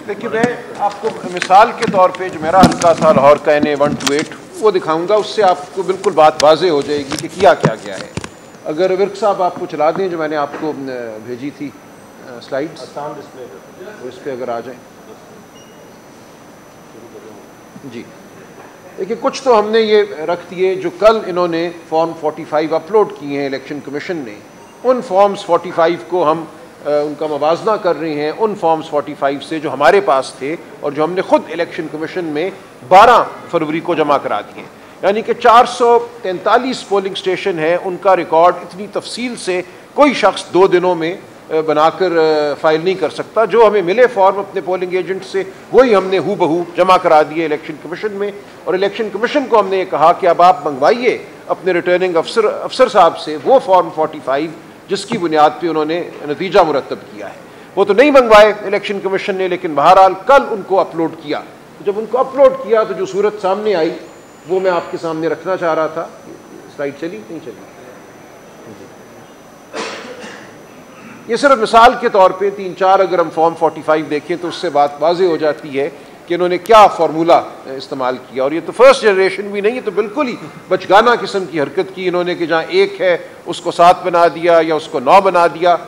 देखिए, मैं आपको मिसाल के तौर पे जो मेरा हल्का था लाहौर का NA 128 वो दिखाऊंगा, उससे आपको बिल्कुल बात वाज़ेह हो जाएगी कि किया क्या गया है। अगर विर्क साहब आपको चला दें जो मैंने आपको भेजी थी स्लाइड्स, तो इस पर अगर आ जाएं। जी देखिए, कुछ तो हमने ये रख दिए जो कल इन्होंने फॉर्म 45 अपलोड किए हैं इलेक्शन कमीशन ने। उन फॉर्म्स 45 को हम उनका मवाजना कर रहे हैं उन फॉर्म्स 45 से जो हमारे पास थे और जो हमने खुद इलेक्शन कमीशन में 12 फरवरी को जमा करा दिए। यानी कि 443 पोलिंग स्टेशन है, उनका रिकॉर्ड इतनी तफसील से कोई शख्स 2 दिनों में बनाकर फाइल नहीं कर सकता। जो हमें मिले फॉर्म अपने पोलिंग एजेंट से वही हमने हू बहू जमा करा दिए इलेक्शन कमीशन में। और इलेक्शन कमीशन को हमने ये कहा कि अब आप मंगवाइए अपने रिटर्निंग अफसर साहब से वो फॉर्म 45 जिसकी बुनियाद पे उन्होंने नतीजा मुरतब किया है। वो तो नहीं मंगवाए इलेक्शन कमीशन ने, लेकिन बहरहाल कल उनको अपलोड किया। जब उनको अपलोड किया तो जो सूरत सामने आई वो मैं आपके सामने रखना चाह रहा था। स्लाइड चली नहीं चली? ये सिर्फ मिसाल के तौर पे 3-4 अगर हम फॉर्म 45 देखें तो उससे बात वाज़ेह हो जाती है कि इन्होंने क्या फार्मूला इस्तेमाल किया। और ये तो फर्स्ट जनरेशन भी नहीं, ये तो बिल्कुल ही बचगाना किस्म की हरकत की इन्होंने कि जहाँ 1 है उसको 7 बना दिया या उसको 9 बना दिया।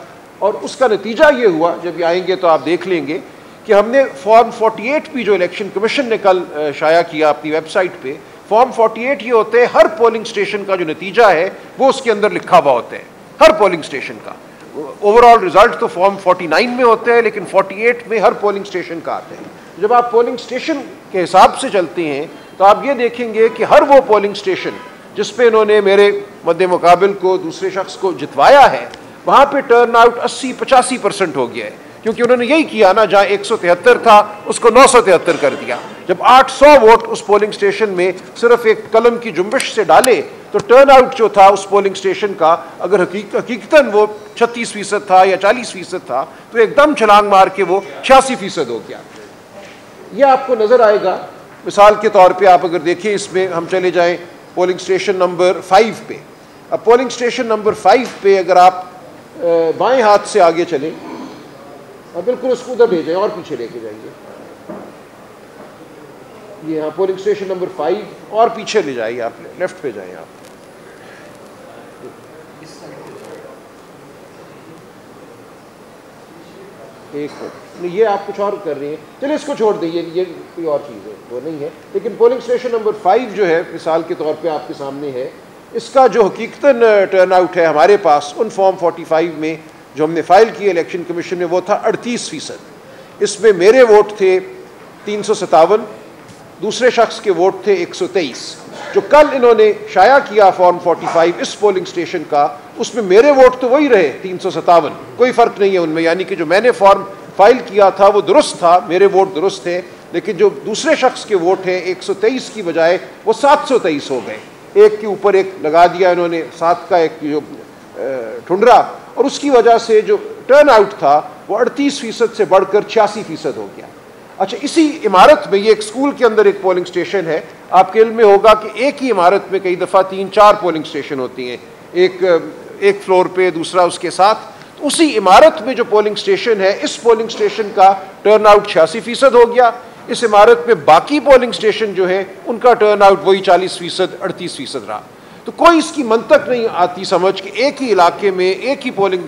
और उसका नतीजा ये हुआ, जब ये आएंगे तो आप देख लेंगे कि हमने फॉर्म 48 भी जो इलेक्शन कमीशन ने कल शाया किया अपनी वेबसाइट पे, फॉर्म 48 ये होते हैं हर पोलिंग स्टेशन का जो नतीजा है वो उसके अंदर लिखा हुआ होता है, हर पोलिंग स्टेशन का। ओवरऑल रिजल्ट तो फॉर्म 49 में होते हैं, लेकिन 48 में हर पोलिंग स्टेशन का आते हैं। जब आप पोलिंग स्टेशन के हिसाब से चलते हैं तो आप ये देखेंगे कि हर वो पोलिंग स्टेशन जिस पे इन्होंने मेरे मद्दे मुकाबिल को दूसरे शख्स को जितवाया है, वहाँ पे टर्न आउट 80-85% हो गया है। क्योंकि उन्होंने यही किया ना, जहाँ 173 था उसको 973 कर दिया। जब 800 वोट उस पोलिंग स्टेशन में सिर्फ एक कलम की जुम्बिश से डाले तो टर्न आउट जो था उस पोलिंग स्टेशन का, अगर हकीकतन वो 36% था या 40% था, तो एकदम छलांग मार के वो 86% हो गया। ये आपको नजर आएगा। मिसाल के तौर पे आप अगर देखिए, इसमें हम चले जाएं पोलिंग स्टेशन नंबर 5 पे। अब पोलिंग स्टेशन नंबर 5 पे अगर आप बाएं हाथ से आगे चलें, बिल्कुल उसको उधर ले जाएं और पीछे लेके जाइए। ये हाँ, पोलिंग स्टेशन नंबर 5 और पीछे ले जाइए, आप लेफ्ट पे जाएं आप। एक नहीं, ये आप कुछ और कर रही हैं, चलिए इसको छोड़ दीजिए, ये कोई और चीज़ है, वो नहीं है। लेकिन पोलिंग स्टेशन नंबर 5 जो है मिसाल के तौर पे आपके सामने है, इसका जो हकीकतन टर्न आउट है हमारे पास उन फॉर्म 45 में जो हमने फाइल किए इलेक्शन कमीशन में, वो था 38%। इसमें मेरे वोट थे 357, दूसरे शख्स के वोट थे 123। जो कल इन्होंने शाया किया फॉर्म 45 इस पोलिंग स्टेशन का, उसमें मेरे वोट तो वही रहे 357, कोई फ़र्क नहीं है उनमें। यानी कि जो मैंने फॉर्म फाइल किया था वो दुरुस्त था, मेरे वोट दुरुस्त थे, लेकिन जो दूसरे शख्स के वोट हैं 123 की बजाय वो 723 हो गए। एक के ऊपर एक लगा दिया इन्होंने, 7 का एक जो ठुंडरा, और उसकी वजह से जो टर्न आउट था वो 38% से बढ़कर 86% हो गया। अच्छा, इसी इमारत में, ये एक स्कूल के अंदर एक पोलिंग स्टेशन है, आपके इल्म में होगा कि एक ही इमारत में कई दफ़ा 3-4 पोलिंग स्टेशन होती हैं, एक फ्लोर पे, दूसरा उसके साथ। तो उसी इमारत में जो पोलिंग स्टेशन है, इस पोलिंग स्टेशन का टर्न आउट 86% हो गया। इस इमारत में बाकी पोलिंग स्टेशन जो है उनका टर्न आउट वही 40%, 38% रहा। तो कोई इसकी मंतक नहीं आती समझ कि एक ही इलाके में एक ही पोलिंग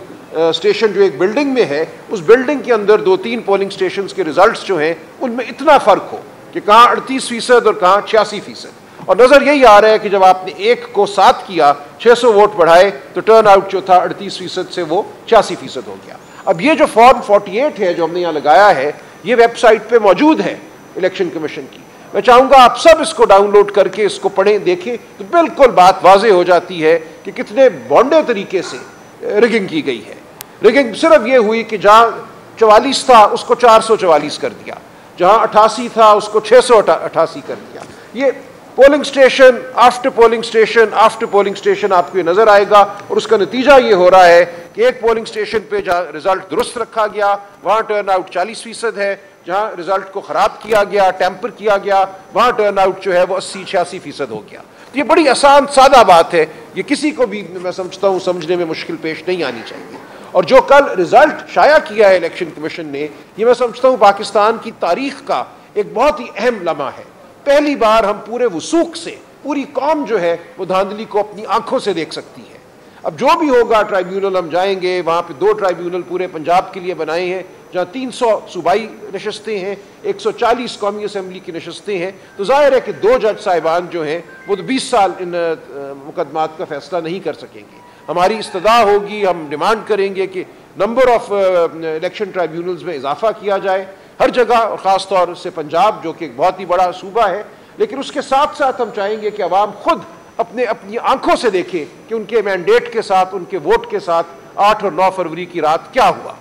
स्टेशन जो एक बिल्डिंग में है, उस बिल्डिंग के अंदर 2-3 पोलिंग स्टेशन के रिजल्ट्स जो हैं उनमें इतना फ़र्क हो कि कहाँ 38% और कहाँ 86%। और नज़र यही आ रहा है कि जब आपने 1 को 7 किया, 600 वोट बढ़ाए, तो टर्न आउट जो था 38% से वो 86% हो गया। अब ये जो फॉर्म 48 है जो हमने यहाँ लगाया है, ये वेबसाइट पे मौजूद है इलेक्शन कमीशन की। मैं चाहूँगा आप सब इसको डाउनलोड करके इसको पढ़ें, देखें, तो बिल्कुल बात वाज़ेह हो जाती है कि कितने बौंडे तरीके से रिगिंग की गई है। रिगिंग सिर्फ ये हुई कि जहाँ 44 था उसको 444 कर दिया, जहाँ 88 था उसको 688 कर दिया। ये polling station after polling station after polling station आपको ये नजर आएगा। और उसका नतीजा ये हो रहा है कि एक पोलिंग स्टेशन पे जहाँ रिजल्ट दुरुस्त रखा गया वहाँ टर्न आउट 40% है, जहाँ रिजल्ट को ख़राब किया गया, टैंपर किया गया, वहाँ टर्न आउट जो है वो 80-86% हो गया। तो ये बड़ी आसान सादा बात है, ये किसी को भी मैं समझता हूँ समझने में मुश्किल पेश नहीं आनी चाहिए। और जो कल रिजल्ट शाया किया है इलेक्शन कमीशन ने, ये मैं समझता हूँ पाकिस्तान की तारीख का एक बहुत ही अहम लम्हा है। पहली बार हम पूरे वसूख से पूरी कौम जो है वो धांधली को अपनी आंखों से देख सकती है। अब जो भी होगा ट्राइब्यूनल हम जाएंगे, वहाँ पे 2 ट्राइब्यूनल पूरे पंजाब के लिए बनाए हैं जहाँ 300 सूबाई नशस्तें हैं, 140 कौमी असम्बली की नशस्तें हैं। तो जाहिर है कि 2 जज साहिबान जो हैं वो तो 20 साल इन मुकदमात का फैसला नहीं कर सकेंगे। हमारी इस्तदा होगी, हम डिमांड करेंगे कि नंबर ऑफ इलेक्शन ट्राइब्यूनल्स में इजाफा किया जाए हर जगह, और ख़ास तौर से पंजाब जो कि एक बहुत ही बड़ा सूबा है। लेकिन उसके साथ साथ हम चाहेंगे कि अवाम खुद अपनी आंखों से देखें कि उनके मैंडेट के साथ, उनके वोट के साथ 8 और 9 फरवरी की रात क्या हुआ।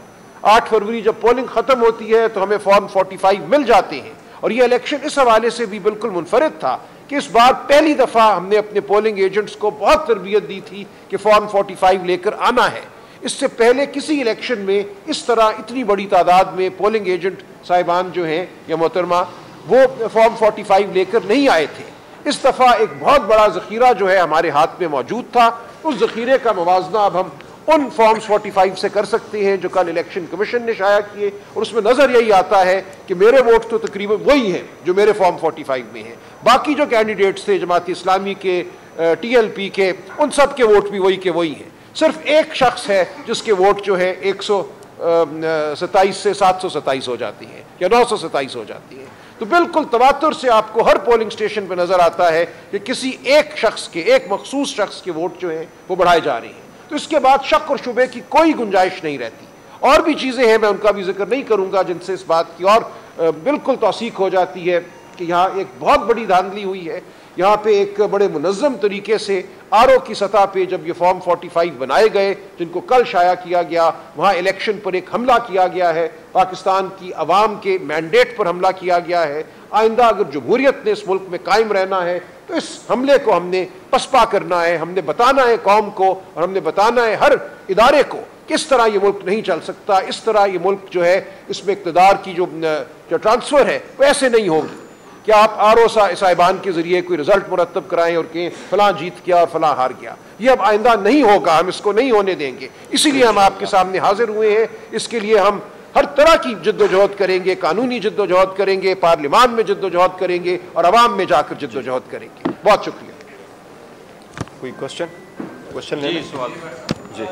8 फरवरी जब पोलिंग ख़त्म होती है तो हमें फॉर्म 45 मिल जाते हैं, और ये इलेक्शन इस हवाले से भी बिल्कुल मुनफरिद था कि इस बार पहली दफ़ा हमने अपने पोलिंग एजेंट्स को बहुत तरबियत दी थी कि फॉर्म 45 लेकर आना है। इससे पहले किसी इलेक्शन में इस तरह इतनी बड़ी तादाद में पोलिंग एजेंट साहिबान जो हैं या मोहतरमा वो फॉर्म 45 लेकर नहीं आए थे। इस दफ़ा एक बहुत बड़ा ज़ख़ीरा जो है हमारे हाथ में मौजूद था। उस ज़ख़ीरे का मुवाजना अब हम उन फॉर्म्स 45 से कर सकते हैं जो कल इलेक्शन कमीशन ने शाया किए, और उसमें नज़र यही आता है कि मेरे वोट तो तकरीबन वही हैं जो मेरे फॉर्म 45 में हैं। बाकी जो कैंडिडेट्स थे जमात इस्लामी के, TLP के, उन सब के वोट भी वही के वही हैं। सिर्फ एक शख्स है जिसके वोट जो है 127 से 727 हो जाती हैं या 927 हो जाती हैं। तो बिल्कुल तवातुर से आपको हर पोलिंग स्टेशन पर नजर आता है कि किसी एक शख्स के, एक मखसूस शख्स के वोट जो हैं वो बढ़ाए जा रहे हैं। तो इसके बाद शक और शुबे की कोई गुंजाइश नहीं रहती। और भी चीज़ें हैं, मैं उनका भी जिक्र नहीं करूँगा, जिनसे इस बात की और बिल्कुल तौसीक हो जाती है कि यहाँ एक बहुत बड़ी धांधली हुई है। यहाँ पे एक बड़े मुनज़्ज़म तरीके से RO की सतह पे जब ये फॉर्म 45 बनाए गए जिनको कल शाया किया गया, वहाँ इलेक्शन पर एक हमला किया गया है, पाकिस्तान की अवाम के मैंडेट पर हमला किया गया है। आइंदा अगर जमहूरियत ने इस मुल्क में कायम रहना है तो इस हमले को हमने पसपा करना है। हमने बताना है कौम को, और हमने बताना है हर इदारे को किस तरह ये मुल्क नहीं चल सकता। इस तरह ये मुल्क जो है इसमें इक़्तिदार की जो ट्रांसफ़र है वो ऐसे नहीं होगी कि आप RO साहिबान के ज़रिए कोई रिजल्ट मुरतब कराएं और कहें फ़लाँ जीत गया और फ़लाँ हार गया। ये अब आइंदा नहीं होगा, हम इसको नहीं होने देंगे। इसीलिए हम आपके सामने हाजिर हुए हैं। इसके लिए हम हर तरह की जद्दोजहद करेंगे, कानूनी जद्दोजहद करेंगे, पार्लियामान में जद्दोजहद करेंगे और अवाम में जाकर जद्दोजहद करेंगे। बहुत शुक्रिया। कोई क्वेश्चन जी, सवाल जी।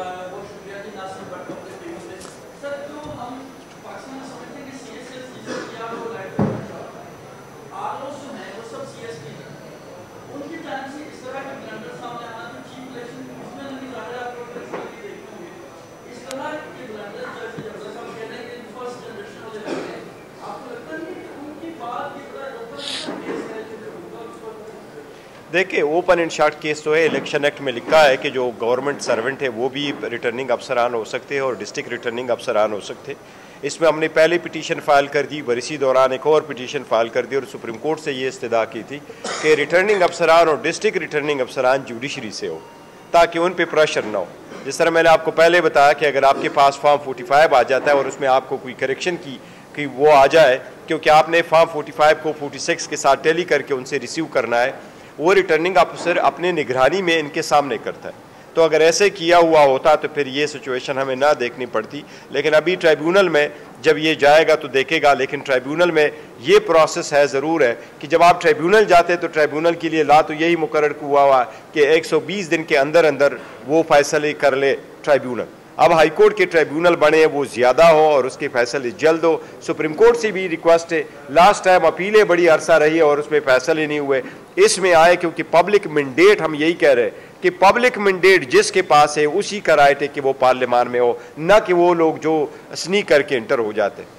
देखिए, ओपन एंड शॉर्ट केस तो है। इलेक्शन एक्ट में लिखा है कि जो गवर्नमेंट सर्वेंट है वो भी रिटर्निंग अफसरान हो सकते हैं और डिस्ट्रिक्ट रिटर्निंग अफसरान हो सकते हैं। इसमें हमने पहले पिटीशन फाइल कर दी, इसी दौरान एक और पिटीशन फाइल कर दी और सुप्रीम कोर्ट से ये इस्तदा की थी कि रिटर्निंग अफसरान और डिस्ट्रिक्ट रिटर्निंग अफसरान जुडिशरी से हो ताकि उन पर प्रेशर ना हो। जिस तरह मैंने आपको पहले बताया कि अगर आपके पास फॉर्म 45 आ जाता है और उसमें आपको कोई करेक्शन की वो आ जाए, क्योंकि आपने फॉर्म 45 को 46 के साथ टैली करके उनसे रिसीव करना है, वो रिटर्निंग अफसर अपने निगरानी में इनके सामने करता है। तो अगर ऐसे किया हुआ होता तो फिर ये सिचुएशन हमें ना देखनी पड़ती। लेकिन अभी ट्राइब्यूनल में जब ये जाएगा तो देखेगा, लेकिन ट्राइब्यूनल में ये प्रोसेस है, ज़रूर है कि जब आप ट्राइब्यूनल जाते हैं तो ट्राइब्यूनल के लिए ला तो यही मुकर्रर हुआ कि 120 दिन के अंदर अंदर वो फैसले कर ले ट्राइब्यूनल। अब हाई कोर्ट के ट्राइब्यूनल बने वो ज़्यादा हो और उसके फैसले जल्द हो। सुप्रीम कोर्ट से भी रिक्वेस्ट है, लास्ट टाइम अपीलें बड़ी अरसा रही है और उसमें फैसले नहीं हुए। इसमें आए क्योंकि पब्लिक मैंडेट, हम यही कह रहे हैं कि पब्लिक मैंडेट जिसके पास है उसी का राइट है कि वो पार्लियामान में हो, ना कि वो लोग जो स्नीक करके इंटर हो जाते हैं।